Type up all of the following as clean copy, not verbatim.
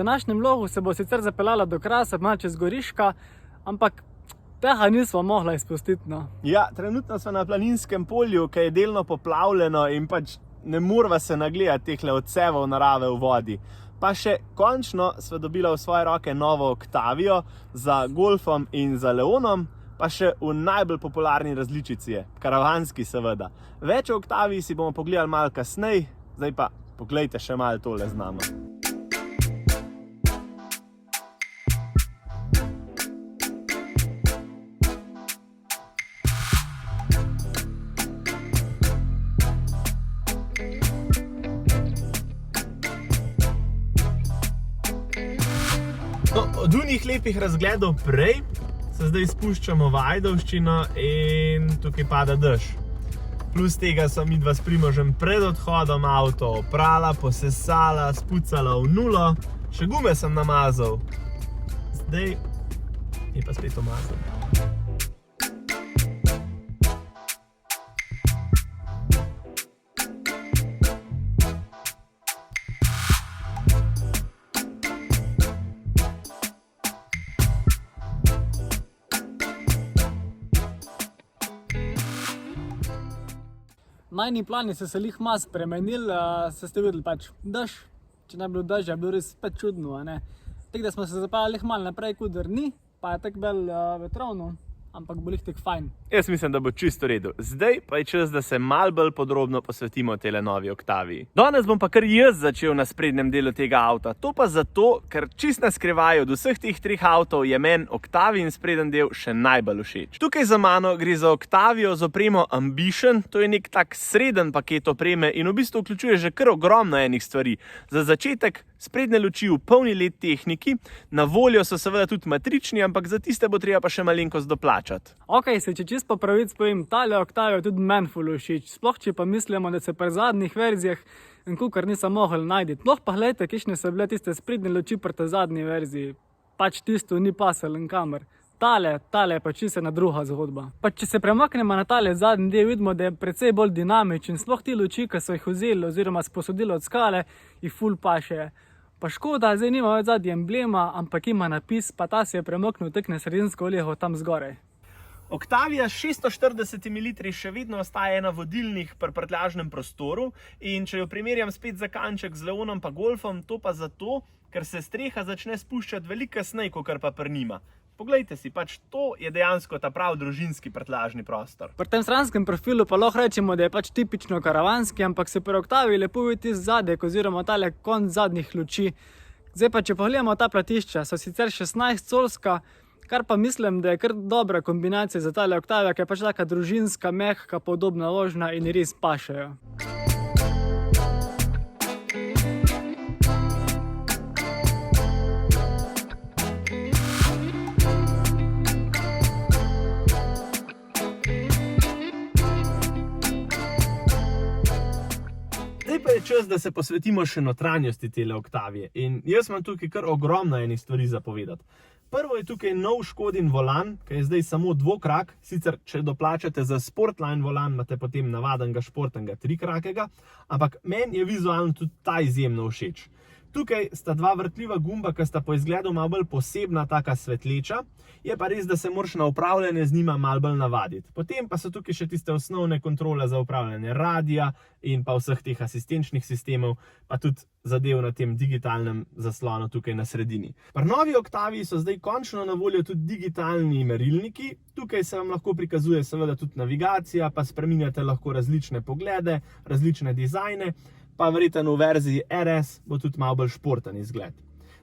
današnjem vlogu se bo sicer zapeljala do Krasa, malo čez Goriška, ampak tega nismo mogla izpustiti, no. Ja, trenutno smo na planinskem polju, ki je delno poplavljeno in pač ne morava se nagledati tehle odsevov narave v vodi. Pa še končno sva dobila v svoje roke novo Octavio za Golfom in za Leonom, pa še v najbolj popularni različici je, karavanski seveda. Več o Octavii si bomo pogledali malo kasneje, zdaj pa poglejte še malo tole z nama. No, od unih lepih razgledov prej se zdaj spuščamo v Ajdovščino in tukaj pada dež. Plus tega so midva s Primožem pred odhodom avto oprala, posesala, spucala v nulo, še gume sem namazal. Zdaj je pa spet omazal. Najni plani so se lih malo spremenili, se ste videli pač dež, če ne bi bilo dežja, je bilo res spet čudno, a ne. Tako da smo se zapeljali lih malo naprej, kuder ni, pa je tako bolj vetrovno, ampak bo lih tako fajn. Jaz mislim, da bo čisto v redu. Zdaj pa je čas, da se malo bolj podrobno posvetimo tele novi Octavii. Danes bom pa kar jaz začel na sprednjem delu tega avta. To pa zato, ker čisto na skrivaj od vseh teh treh avtov je meni Octaviin spreden del še najbolj všeč. Tukaj za mano gre za Octavio z opremo Ambition, to je nek tak sreden paket opreme in v bistvu vključuje že kar ogromno enih stvari. Za začetek sprednje luči v polni LED tehniki, na voljo so seveda tudi matrični, ampak za tiste bo treba pa še malenkost doplačati. Ok, se če čisto po pravici povem, tale Octavio je tudi meni ful všeč, sploh če pa mislimo, da se pri zadnjih verzijah nikakor nisem mogel najti. Sploh pa gledajte, kakšne so bile tiste sprednje luči pri tej zadnji verziji, pač tisto ni pasalo nikamor. Tale je pa čisto ena druga zgodba. Pa če se premaknemo na tale zadnji del, vidimo, da je precej bolj dinamičen, sploh ti luči, ki so jih vzeli oziroma sposodili od skale, jih ful paše. Pa škoda, zdaj nima več zadnji emblema, ampak ima napis, pa ta se je premaknil tak na sredinsko ulico tam zgoraj. Octavia s 640 litri še vedno ostaja ena vodilnih pri prtljažnem prostoru in če jo primerjam spet za kanček z Leonom pa Golfom, to pa zato, ker se streha začne spuščati veliko kasneje, kakor pa pri njima. Poglejte si, pač to je dejansko ta prav družinski prtljažni prostor. Pri tem stranskem profilu pa lahko rečemo, da je pač tipično karavanski, ampak se pri Octavii lepo vidi zadek oziroma tale konc zadnjih luči. Zdaj pa, če pogledamo ta platišča, so sicer 16-colska, kar pa mislim, da je kar dobra kombinacija za tale Octavia, ki je pač taka družinska, mehka, podobna vožnja in res pašejo. Zdaj pa je čas, da se posvetimo še notranjosti tele Octavie in jaz imam tukaj kar ogromno enih stvari za povedati. Prvo je tukaj nov Škodin volan, ki je zdaj samo dvokrak, sicer če doplačate za Sportline volan, imate potem navadenega športnega trikrakega, ampak meni je vizualno tudi ta izjemno všeč. Tukaj sta dva vrtljiva gumba, ki sta po izgledu malo bolj posebna, taka svetleča, je pa res, da se moraš na upravljanje z njima malo bolj navaditi. Potem pa so tukaj še tiste osnovne kontrole za upravljanje radia in pa vseh teh asistenčnih sistemov, pa tudi zadev na tem digitalnem zaslonu tukaj na sredini. Pri novi Octavii so zdaj končno na voljo tudi digitalni merilniki. Tukaj se vam lahko prikazuje seveda tudi navigacija, pa spreminjate lahko različne poglede, različne dizajne, pa verjetno v verziji RS bo tudi malo bolj športen izgled.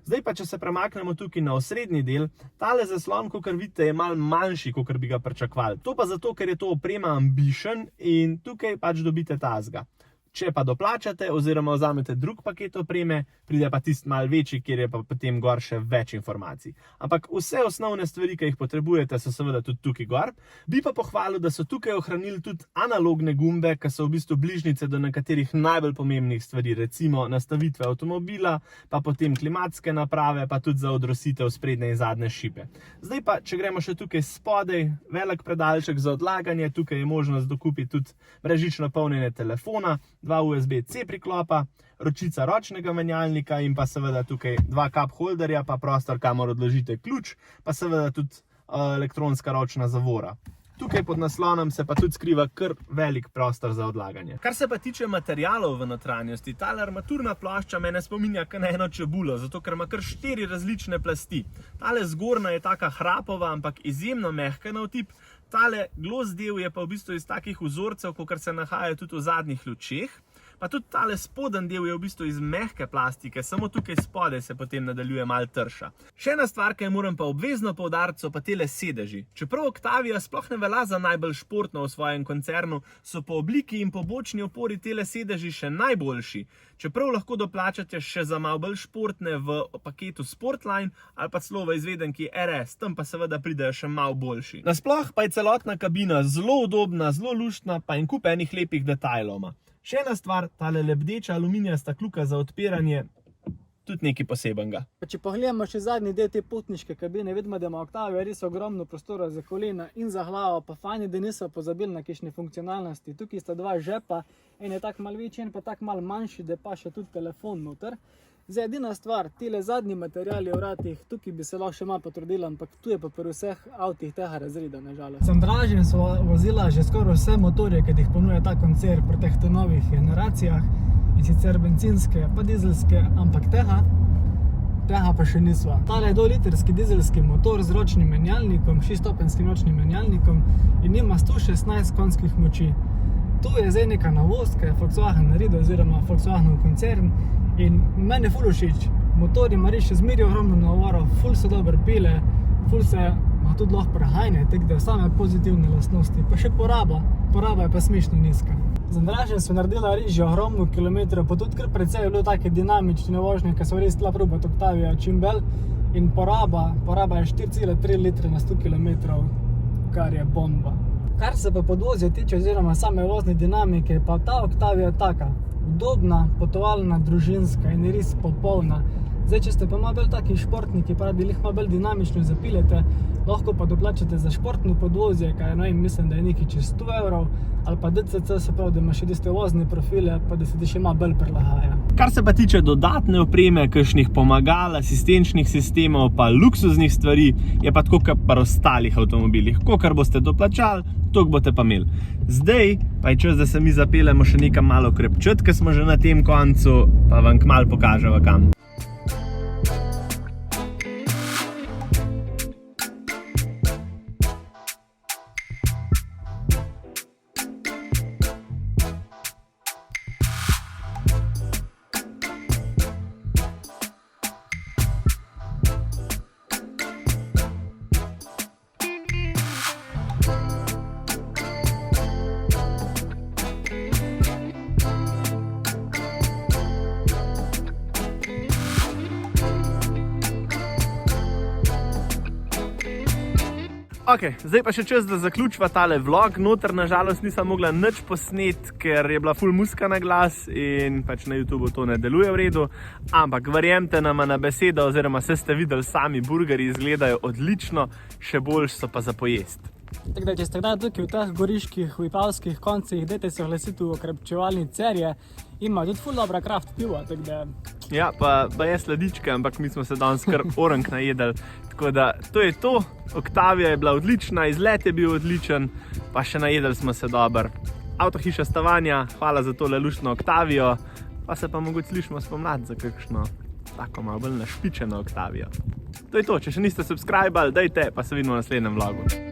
Zdaj pa, če se premaknemo tukaj na osrednji del, tale zaslon, kakor vidite, je malo manjši, kakor bi ga pričakovali. To pa zato, ker je to oprema Ambition in tukaj pač dobite tazga. Če pa doplačate oziroma vzamete drug paket opreme, pride pa tisti malo večji, kjer je pa potem gor še več informacij. Ampak vse osnovne stvari, ki jih potrebujete, so seveda tudi tukaj gor. Bi pa pohvalil, da so tukaj ohranili tudi analogne gumbe, ki so v bistvu bližnjice do nekaterih najbolj pomembnih stvari, recimo nastavitve avtomobila, pa potem klimatske naprave, pa tudi za odrositev sprednje in zadnje šipe. Zdaj pa, če gremo še tukaj spodaj, velik predalček za odlaganje, tukaj je možnost dokupiti tudi brezžično polnjenje telefona, 2 USB-C priklopa, ročica ročnega menjalnika in pa seveda tukaj 2 cup holderja, pa prostor, kamor odložite ključ, pa seveda tudi elektronska ročna zavora. Tukaj pod naslonom se pa tudi skriva kar velik prostor za odlaganje. Kar se pa tiče materialov v notranjosti, tale armaturna plošča mene spominja kar na eno čebulo, zato ker ima kar 4 različne plasti. Tale zgornja je taka hrapova, ampak izjemno mehka na otip. Tale gloss del je pa v bistvu iz takih vzorcev, kakor se nahajajo tudi v zadnjih lučeh. Pa tudi tale spoden del je v bistvu iz mehke plastike, samo tukaj spodaj se potem nadaljuje malo trša. Še ena stvar, ki jo moram pa obvezno poudariti, so pa tele sedeži. Čeprav Octavia sploh ne velja za najbolj športno v svojem koncernu, so po obliki in po bočni opori tele sedeži še najboljši. Čeprav lahko doplačate še za malo bolj športne v paketu Sportline ali pa celo v izvedenki RS, tam pa seveda pridejo še malo boljši. Nasploh pa je celotna kabina zelo udobna, zelo luštna, pa en kup enih lepih detajlov ima. Še ena stvar, tale lebdeča aluminijasta kljuka za odpiranje, tudi nekaj posebenega. Če pogledamo še zadnji del te potniške kabine, vidimo, da ima Octavia res ogromno prostora za kolena in za glavo, pa fajn je, da niso pozabili na kakšne funkcionalnosti. Tukaj sta 2 žepa, en je tak malo večji, en pa tak malo manjši, da pa še tudi telefon noter. Zdaj, edina stvar, tile zadnji materiali v vratih, tukaj bi se lahko še malo potrudila, ampak tu je pa pri vseh avtih tega razreda, nažalost. Sem dražen so vozila že skoraj vse motorje, ki jih ponuja ta koncern pri teh novih generacijah, in sicer bencinske pa dizelske, ampak tega pa še nisva. Tale je 2-litrski dizelski motor z ročnim menjalnikom, 6-stopenjskim ročnim menjalnikom in ima 116 konjskih moči. Tu je zdaj neka novost, ki je Volkswagen naredil oziroma Volkswagenov koncern. In meni ful všeč, motor ima res še zmeraj ogromno navoro, ful se dobro pile, ful se tudi lahko prehajne, tako da same pozitivne lastnosti, pa še poraba je pa smešno nizka. Z Andražem so naredila res že ogromno kilometrov, pa tudi kar precej je bilo take dinamične vožnje, ki so res tla probati Octavia čim bolj in poraba je 4,3 litre na 100 km, kar je bomba. Kar se pa podvozja tiče oziroma same vozne dinamike, pa ta Octavia taka. Udobna, potovalna, družinska in res popolna. Zdaj, če ste pa malo bolj taki športniki, pravi, jih malo bolj dinamično zapilete, lahko pa doplačate za športno podvozje, kaj mislim, da je nekaj čez 100 €, ali pa DCC, se pravi, da ima še tiste vozne profile, pa da se ti še malo bolj prilagaja. Kar se pa tiče dodatne opreme, kakšnih pomagal, asistenčnih sistemov, pa luksuznih stvari, je pa tako kot pri ostalih avtomobilih. Kolikor boste doplačali, toliko boste pa imeli. Zdaj pa je čas, da se mi zapeljemo še nekam malo krepčet, ker smo že na tem koncu, pa vam kmalu pokažemo kam. Ok, zdaj pa še čas, da zaključiva tale vlog. Noter nažalost nisem mogla nič posnet, ker je bila ful muska na glas in pač na YouTubeu to ne deluje v redu. Ampak verjemte nama na besedo, oziroma se ste videli sami, burgerji izgledajo odlično, še boljš so pa za pojest. Tako da, če ste kdaj tukaj v teh goriških, vipavskih koncih, dajte se oglasiti v okrepčevalni Cerje. Ima tudi ful dobra kraft piva, tako da... Ja, pa je sladička, ampak mi smo se danes kar orang najedli. Tako da, to je to. Octavia je bila odlična, izlet je bil odličen, pa še najedli smo se dobro. Avtohiša Stavanja, hvala za tole luštno Octavio, pa se pa mogoče slišimo spomladi za kakšno tako malo bolj našpičeno Octavio. To je to, če še niste subscribali, dajte, pa se vidimo v naslednjem vlogu.